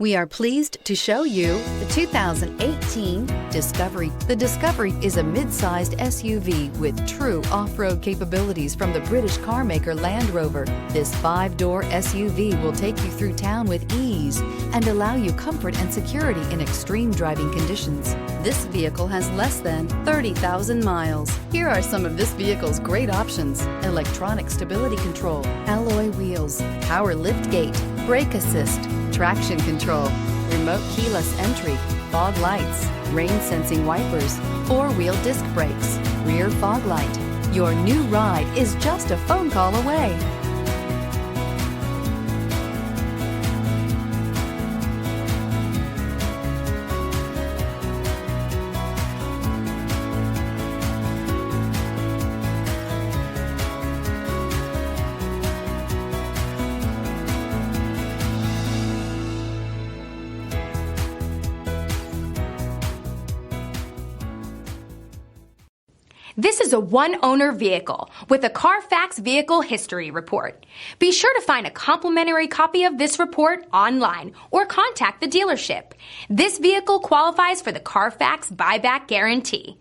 We are pleased to show you the 2018 Discovery. The Discovery is a mid-sized SUV with true off-road capabilities from the British car maker Land Rover. This 5-door SUV will take you through town with ease and allow you comfort and security in extreme driving conditions. This vehicle has less than 30,000 miles. Here are some of this vehicle's great options: electronic stability control, alloy wheels, power lift gate, brake assist, traction control, remote keyless entry, fog lights, rain sensing wipers, 4-wheel disc brakes, rear fog light. Your new ride is just a phone call away. This is a one-owner vehicle with a Carfax Vehicle History Report. Be sure to find a complimentary copy of this report online or contact the dealership. This vehicle qualifies for the Carfax Buyback Guarantee.